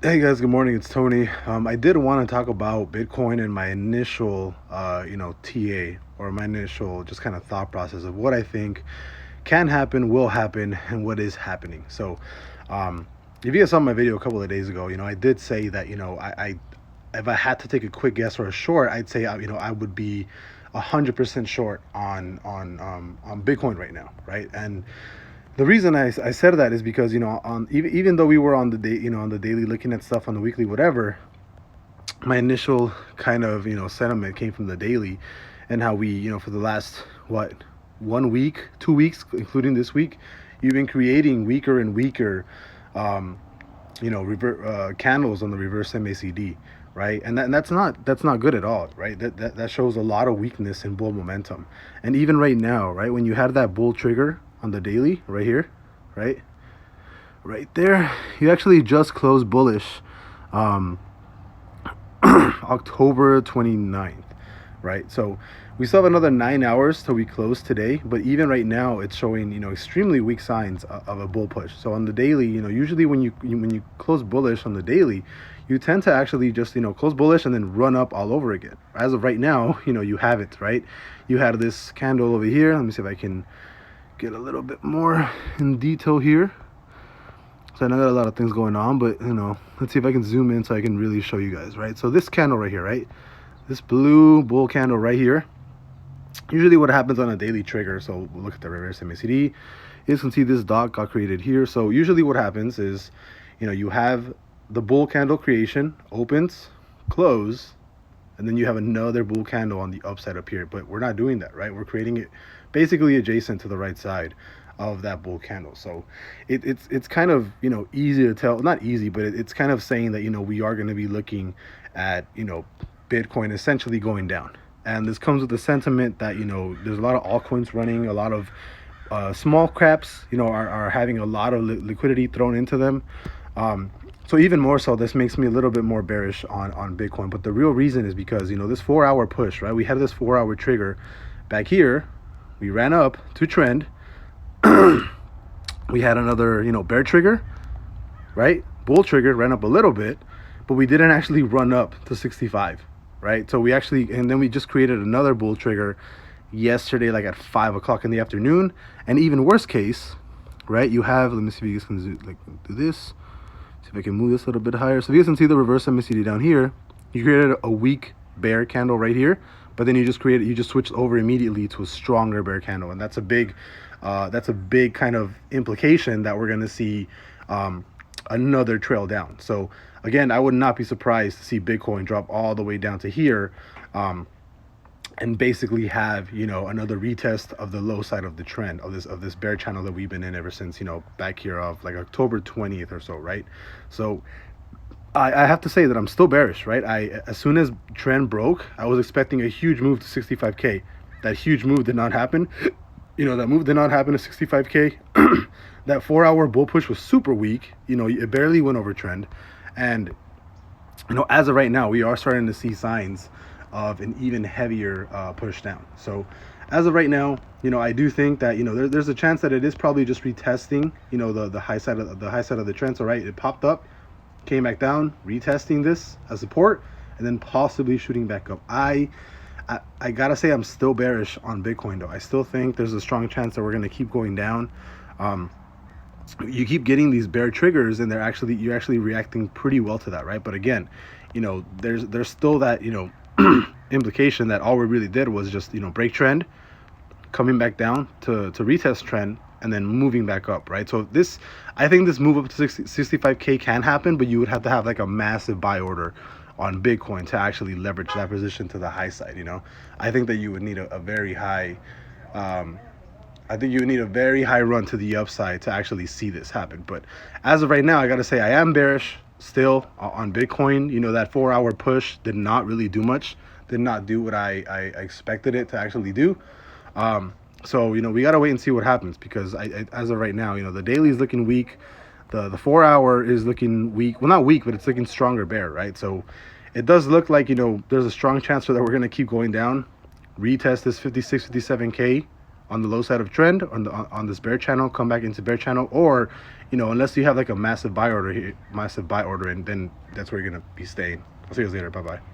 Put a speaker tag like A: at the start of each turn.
A: Hey guys, good morning. It's Tony. I did want to talk about Bitcoin and my initial, TA, or my initial just kind of thought process of what I think can happen, will happen, and what is happening. So, if you guys saw my video a couple of days ago, I did say that, I if I had to take a quick guess or a short, I'd say, I would be 100% short on Bitcoin right now, right? And the reason I said that is because on even though we were on the day on the daily looking at stuff on the weekly whatever, my initial kind of sentiment came from the daily, and how we for the last 1 week 2 weeks including this week, you've been creating weaker and weaker candles on the reverse MACD, right? And that's not good at all, right? That shows a lot of weakness in bull momentum. And even right now, right, when you had that bull trigger on the daily right here, right there, you actually just closed bullish October 29th, right? So we still have another 9 hours till we close today, but even right now it's showing extremely weak signs of a bull push. So on the daily, usually when you close bullish on the daily, you tend to actually just close bullish and then run up all over again. As of right now, you have it, right? You had this candle over here. Let me see if I can get a little bit more in detail here. So I know I got a lot of things going on, but let's see if I can zoom in so I can really show you guys, right? So this candle right here, right? This blue bull candle right here. Usually what happens on a daily trigger, so we'll look at the reverse MACD, you can see this dot got created here. So usually what happens is, you have the bull candle creation, opens, close, and then you have another bull candle on the upside up here. But we're not doing that, right? We're creating it basically adjacent to the right side of that bull candle. So it's kind of easy to tell, not easy, but it's kind of saying that we are going to be looking at Bitcoin essentially going down. And this comes with the sentiment that there's a lot of altcoins running, a lot of small caps are having a lot of liquidity thrown into them. So even more so, this makes me a little bit more bearish on Bitcoin. But the real reason is because this 4-hour push, right? We had this 4-hour trigger back here. We ran up to trend. We had another bear trigger, right? Bull trigger, ran up a little bit, but we didn't actually run up to 65, right? So and then we just created another bull trigger yesterday, like at 5 o'clock in the afternoon. And even worst case, right, you have, let me see if you guys can do this, see if I can move this a little bit higher. So if you guys can see the reverse MACD down here, you created a weak bear candle right here, but then you just switched over immediately to a stronger bear candle. And that's a big kind of implication that we're going to see another trail down. So again, I would not be surprised to see Bitcoin drop all the way down to here, and basically have another retest of the low side of the trend of this bear channel that we've been in ever since back here of like October 20th or so, right? So I have to say that I'm still bearish, right? As soon as trend broke, I was expecting a huge move to 65K. That huge move did not happen. That move did not happen to 65K. That 4-hour bull push was super weak. It barely went over trend. And, as of right now, we are starting to see signs of an even heavier push down. So as of right now, I do think that, there's a chance that it is probably just retesting, the high side of the trend. So, right, it popped up, came back down, retesting this as support, and then possibly shooting back up. I gotta say I'm still bearish on Bitcoin though. I still think there's a strong chance that we're gonna keep going down. You keep getting these bear triggers, and you're actually reacting pretty well to that, right? But again, there's still that implication that all we really did was just break trend, coming back down to retest trend, and then moving back up, right? So I think this move up to 65K can happen, but you would have to have like a massive buy order on Bitcoin to actually leverage that position to the high side. I think that you would need a very high run to the upside to actually see this happen. But as of right now, I gotta say I am bearish still on Bitcoin. That 4-hour push did not really do much, did not do what I expected it to actually do. So we gotta wait and see what happens, because as of right now, the daily is looking weak. The 4-hour is looking weak. Well, not weak, but it's looking stronger bear, right? So it does look like there's a strong chance that we're gonna keep going down, retest this 56, 57K on the low side of trend on this bear channel, come back into bear channel, or unless you have like a massive buy order here, and then that's where you're gonna be staying. I'll see you guys later. Bye bye.